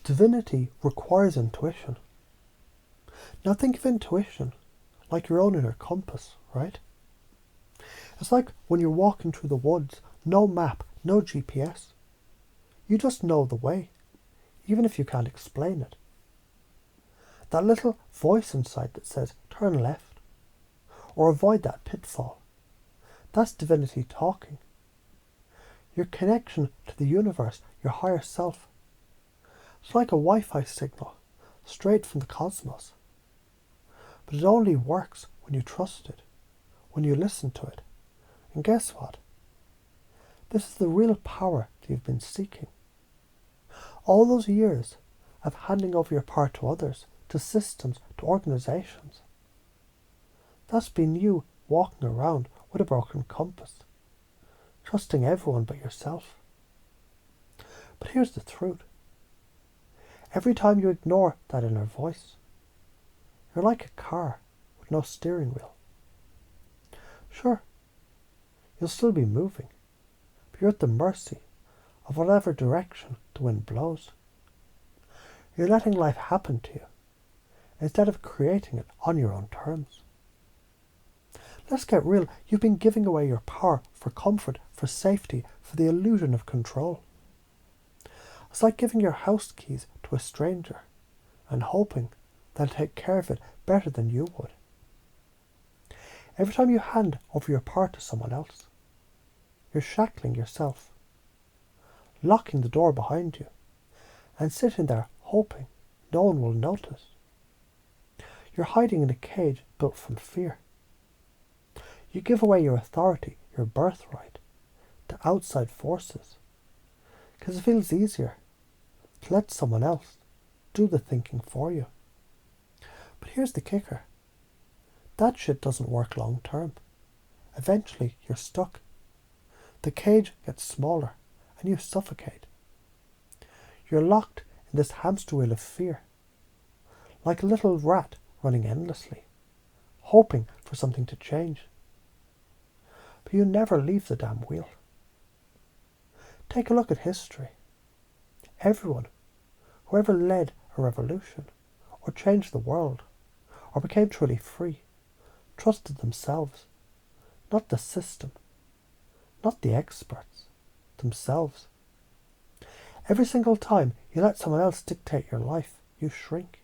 Divinity requires intuition. Now think of intuition like your own inner compass, right? It's like when you're walking through the woods, no map, no GPS. You just know the way, even if you can't explain it. That little voice inside that says, turn left, or avoid that pitfall. That's divinity talking. Your connection to the universe, your higher self. It's like a Wi-Fi signal, straight from the cosmos. But it only works when you trust it, when you listen to it. And guess what? This is the real power that you've been seeking. All those years of handing over your power to others, to systems, to organizations. That's been you walking around with a broken compass, trusting everyone but yourself. But here's the truth. Every time you ignore that inner voice, you're like a car with no steering wheel. Sure, you'll still be moving, but you're at the mercy of whatever direction the wind blows. You're letting life happen to you instead of creating it on your own terms. Let's get real. You've been giving away your power for comfort, for safety, for the illusion of control. It's like giving your house keys to a stranger and hoping they'll take care of it better than you would. Every time you hand over your power to someone else, you're shackling yourself, locking the door behind you, and sitting there hoping no one will notice. You're hiding in a cage built from fear. You give away your authority, your birthright, to outside forces, because it feels easier to let someone else do the thinking for you. But here's the kicker. That shit doesn't work long term. Eventually, you're stuck. The cage gets smaller and you suffocate. You're locked in this hamster wheel of fear, like a little rat running endlessly, hoping for something to change. But you never leave the damn wheel. Take a look at history. Everyone, whoever led a revolution, or changed the world, or became truly free, trusted themselves, not the system, not the experts, themselves. Every single time you let someone else dictate your life, you shrink.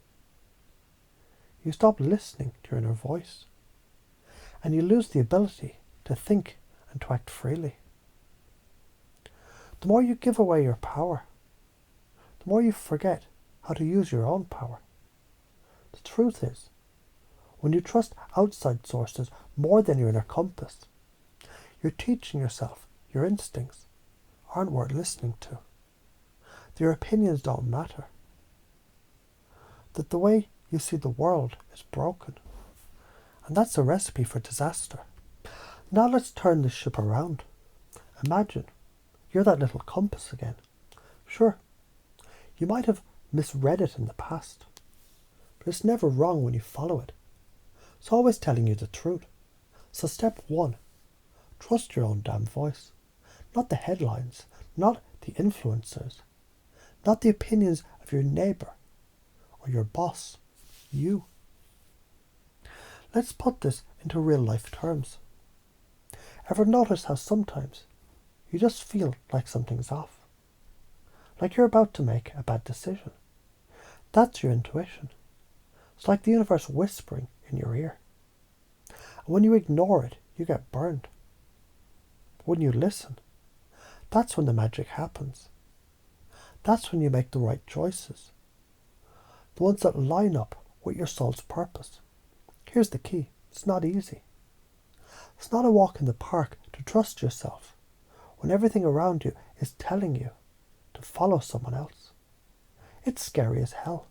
You stop listening to your inner voice, and you lose the ability to think and to act freely. The more you give away your power, the more you forget how to use your own power. The truth is, when you trust outside sources more than your inner compass, you're teaching yourself your instincts aren't worth listening to. That your opinions don't matter. That the way you see the world is broken. And that's a recipe for disaster. Now let's turn this ship around. Imagine you're that little compass again. Sure, you might have misread it in the past, but it's never wrong when you follow it. It's always telling you the truth. So step 1, trust your own damn voice. Not the headlines, not the influencers, not the opinions of your neighbour or your boss. You. Let's put this into real life terms. Ever notice how sometimes you just feel like something's off? Like you're about to make a bad decision. That's your intuition. It's like the universe whispering in your ear. And when you ignore it, you get burned. But when you listen, that's when the magic happens. That's when you make the right choices. The ones that line up with your soul's purpose. Here's the key. It's not easy. It's not a walk in the park to trust yourself when everything around you is telling you to follow someone else. It's scary as hell,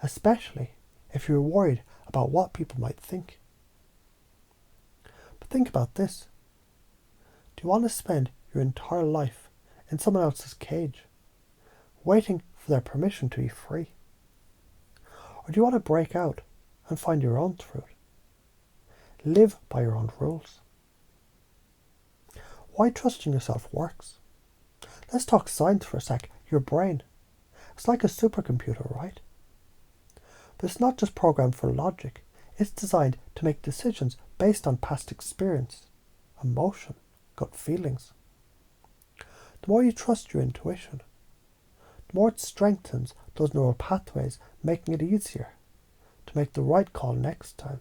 especially if you're worried about what people might think. But think about this. Do you want to spend your entire life in someone else's cage, waiting for their permission to be free? Or do you want to break out and find your own truth? Live by your own rules. Why trusting yourself works? Let's talk science for a sec. Your brain. It's like a supercomputer, right? But it's not just programmed for logic. It's designed to make decisions based on past experience, emotion, gut feelings. The more you trust your intuition, the more it strengthens those neural pathways, making it easier to make the right call next time.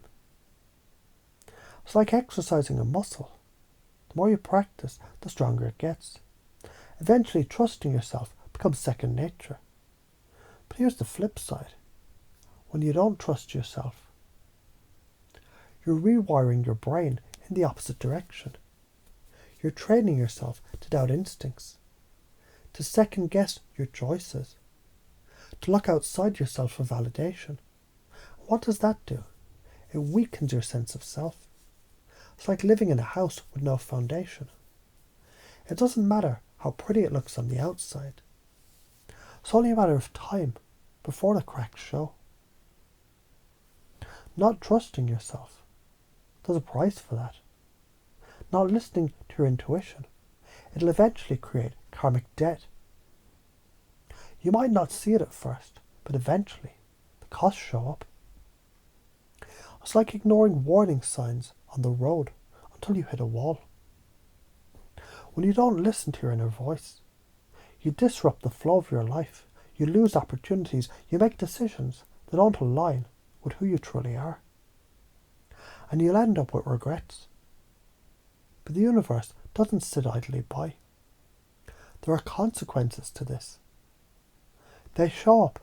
It's like exercising a muscle. The more you practice, the stronger it gets. Eventually, trusting yourself becomes second nature. But here's the flip side. When you don't trust yourself, you're rewiring your brain in the opposite direction. You're training yourself to doubt instincts, to second guess your choices, to look outside yourself for validation. What does that do? It weakens your sense of self. It's like living in a house with no foundation. It doesn't matter how pretty it looks on the outside. It's only a matter of time before the cracks show. Not trusting yourself, there's a price for that. Not listening to your intuition, it'll eventually create karmic debt. You might not see it at first, but eventually the costs show up. It's like ignoring warning signs on the road until you hit a wall. When you don't listen to your inner voice, you disrupt the flow of your life. You lose opportunities. You make decisions that don't align with who you truly are. And you'll end up with regrets. But the universe doesn't sit idly by. There are consequences to this. They show up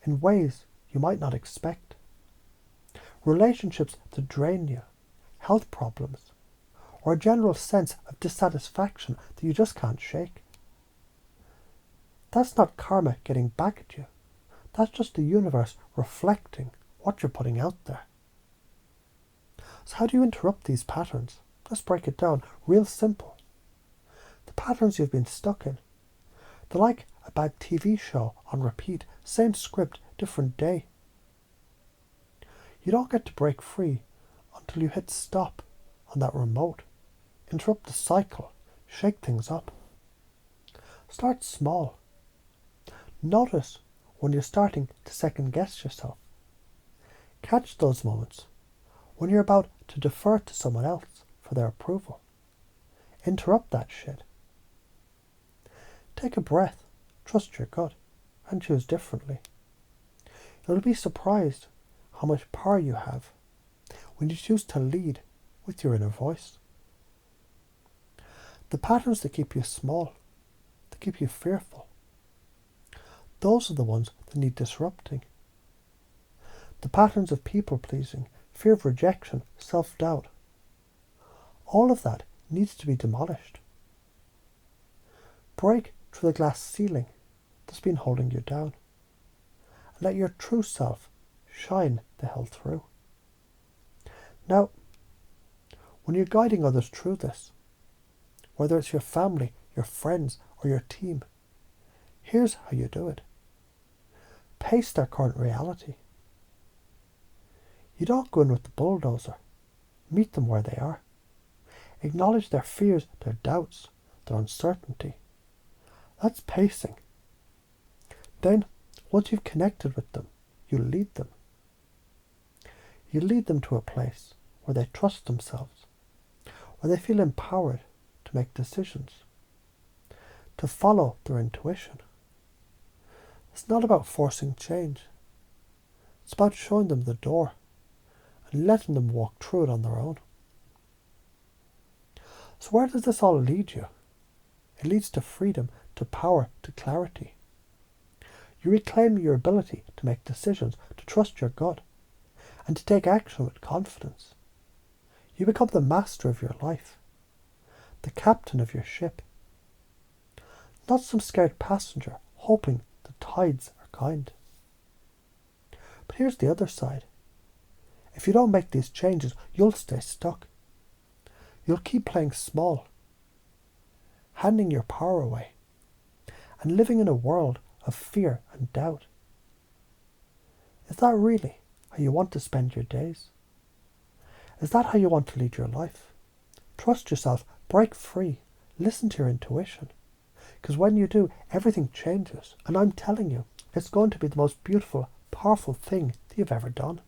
in ways you might not expect. Relationships that drain you, health problems, or a general sense of dissatisfaction that you just can't shake. That's not karma getting back at you. That's just the universe reflecting what you're putting out there. So how do you interrupt these patterns? Let's break it down real simple. The patterns you've been stuck in, they're like a bad TV show on repeat, same script, different day. You don't get to break free until you hit stop on that remote. Interrupt the cycle, shake things up. Start small. Notice when you're starting to second guess yourself. Catch those moments when you're about to defer to someone else for their approval. Interrupt that shit. Take a breath, trust your gut, and choose differently. You'll be surprised how much power you have when you choose to lead with your inner voice. The patterns that keep you small, that keep you fearful, those are the ones that need disrupting. The patterns of people-pleasing, fear of rejection, self-doubt, all of that needs to be demolished. Break through the glass ceiling that's been holding you down, and let your true self shine the hell through. Now, when you're guiding others through this, whether it's your family, your friends, or your team, here's how you do it. Pace their current reality. You don't go in with the bulldozer. Meet them where they are. Acknowledge their fears, their doubts, their uncertainty. That's pacing. Then, once you've connected with them, you lead them. You lead them to a place where they trust themselves, where they feel empowered to make decisions, to follow their intuition. It's not about forcing change. It's about showing them the door and letting them walk through it on their own. So where does this all lead you? It leads to freedom, to power, to clarity. You reclaim your ability to make decisions, to trust your gut, and to take action with confidence. You become the master of your life, the captain of your ship. Not some scared passenger hoping the tides are kind. But here's the other side. If you don't make these changes, you'll stay stuck. You'll keep playing small, handing your power away, and living in a world of fear and doubt. Is that really how you want to spend your days? Is that how you want to lead your life? Trust yourself, break free, listen to your intuition. Because when you do, everything changes. And I'm telling you, it's going to be the most beautiful, powerful thing that you've ever done.